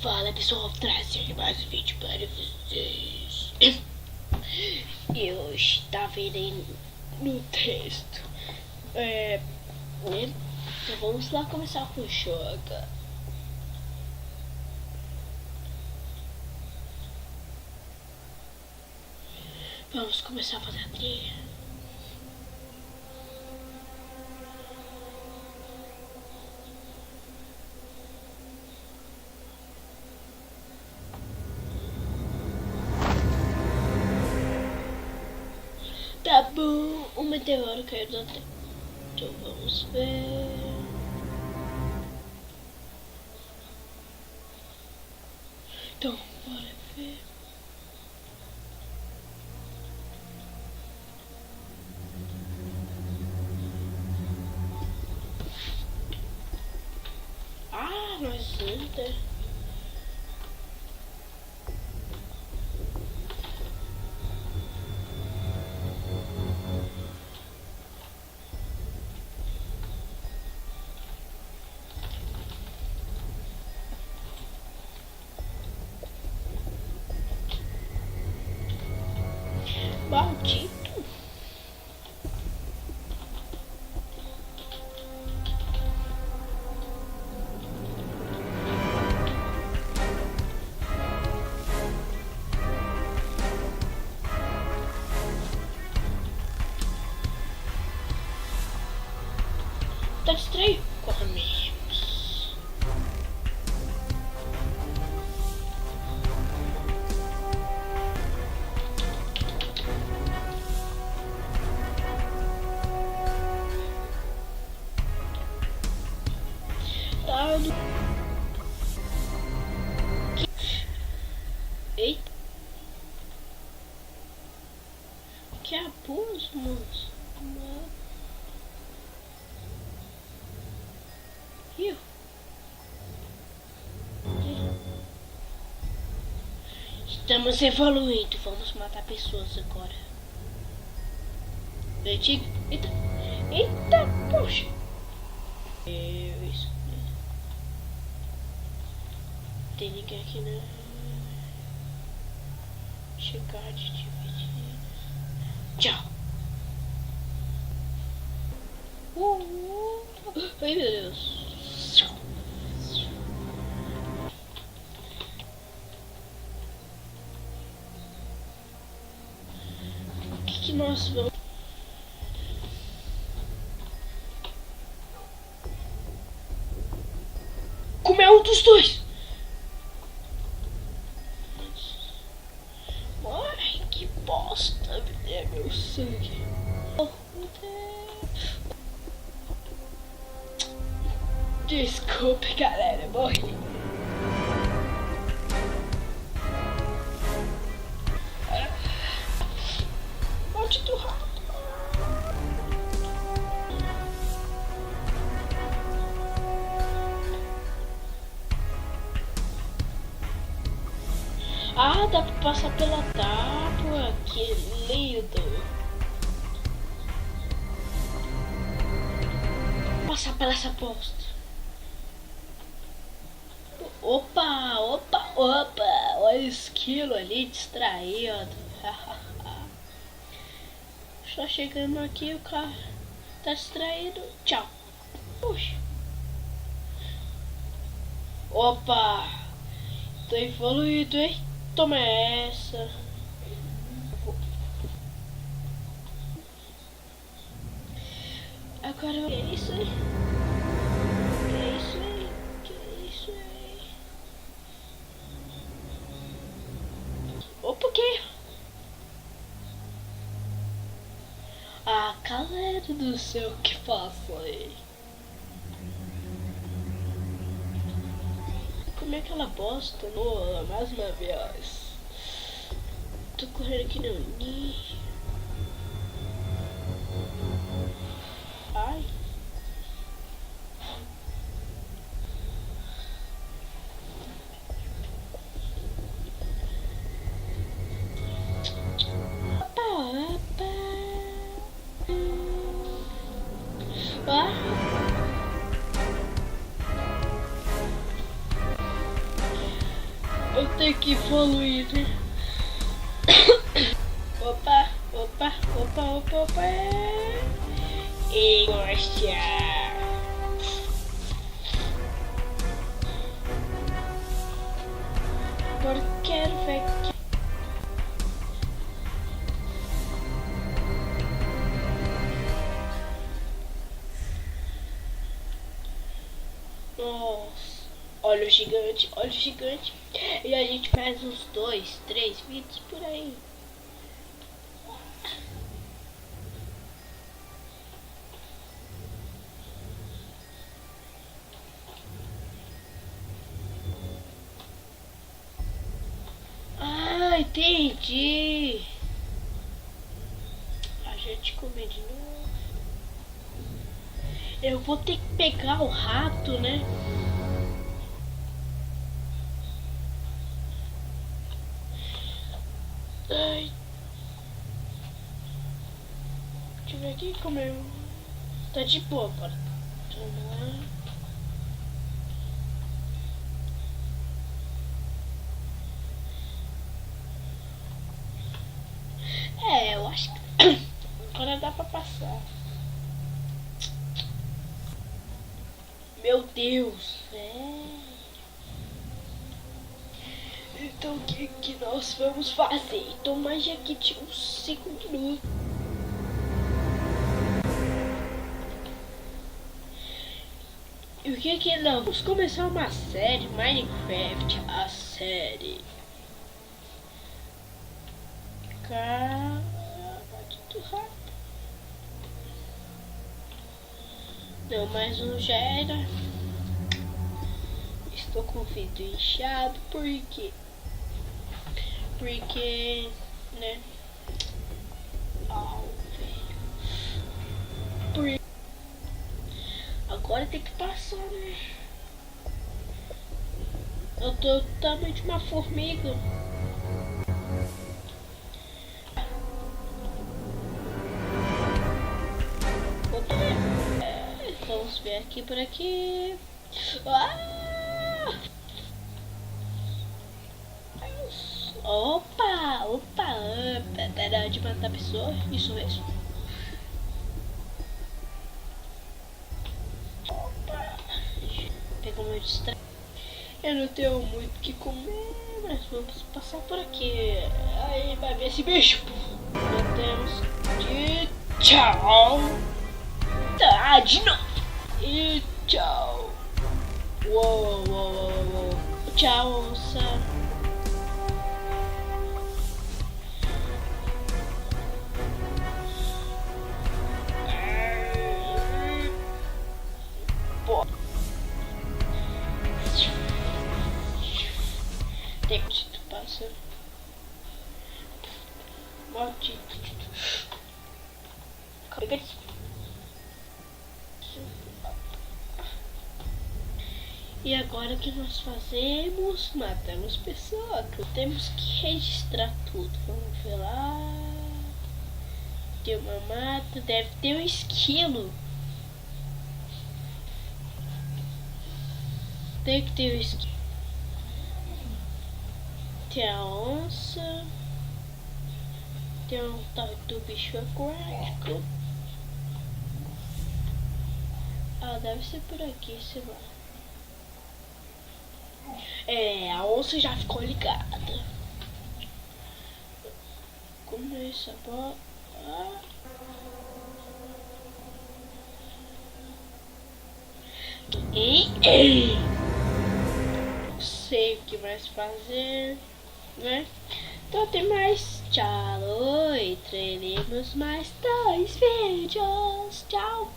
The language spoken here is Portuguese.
Fala pessoal, trazendo mais um vídeo para vocês. Eu estava vendo no texto. Então vamos lá começar com o jogo. Vamos começar a fazer a trilha. Tá bom, o meteoro caiu da Terra. Então vamos ver. Então, bora ver. Ah, mas ainda. Maldito. Tá distraído? Comemos. Eita. Que abuso, moço. Ih. Estamos evoluindo. Vamos matar pessoas agora. Eita. Eita, poxa. Isso. Tem ninguém aqui, né? Chegar de dividir. Tchau. Ai, meu Deus. O que nós vamos... comer um dos dois. Ai, que bosta, é meu sangue. Oh, desculpe, galera, morri. Maldito rato. Ah, dá pra passar pela tábua, que lindo. Passar pela essa bosta. Opa, olha o esquilo ali distraído. Só chegando aqui, o cara tá distraído. Tchau. Puxa. Opa, tô evoluído, hein? Toma essa. Agora que é isso aí? Que é isso aí? Que é isso aí? Opa, o quê? Ah, galera do céu, o que faço aí? Comer aquela bosta no mais uma vez. Tô correndo aqui no ninho. Ai. Eu tenho que evoluir, né? Opa, opa, opa, opa, opa. E gosta. Agora quero ver aqui. Nossa, olha o gigante, olha o gigante. E a gente faz uns 2, 3 vídeos por aí. Ah, entendi. A gente come de novo. Eu vou ter que pegar o rato, né? Ai. Deixa eu ver aqui como eu... Tá de boa agora. Vamos lá. É, eu acho que agora dá pra passar. Meu Deus, Então o que nós vamos fazer? Então mais aqui de uns 5 minutos. E o que não? Vamos começar uma série Minecraft, a série. Calma, muito rápido. Não, mais um já era. Estou com o vidro inchado, por quê? Porque, né? Velho. Agora tem que passar, né? Eu tô do tamanho de uma formiga. Vamos ver aqui por aqui. Ah! Opa, opa, opa. Era de matar a pessoa, isso mesmo. Opa. Pegou meu distrai. Eu não tenho muito o que comer, mas vamos passar por aqui. Aí vai ver esse bicho. Já temos de tchau. Tá, de novo. E tchau. Uou, uou, uou, uou. Tchau, onça. Maldito pássaro. Maldito. Pega isso. E agora o que nós fazemos? Matamos pessoas. Temos que registrar tudo. Vamos ver lá. Tem uma mata. Deve ter um esquilo. Tem que ter um esquilo. Tem a onça. Tem um tal do bicho aquático. Ah, deve ser por aqui, sei lá. É, a onça já ficou ligada. Como é essa bola? Ah. Não sei o que mais fazer, né? Então até mais. Tchau. E teremos mais 2 vídeos. Tchau.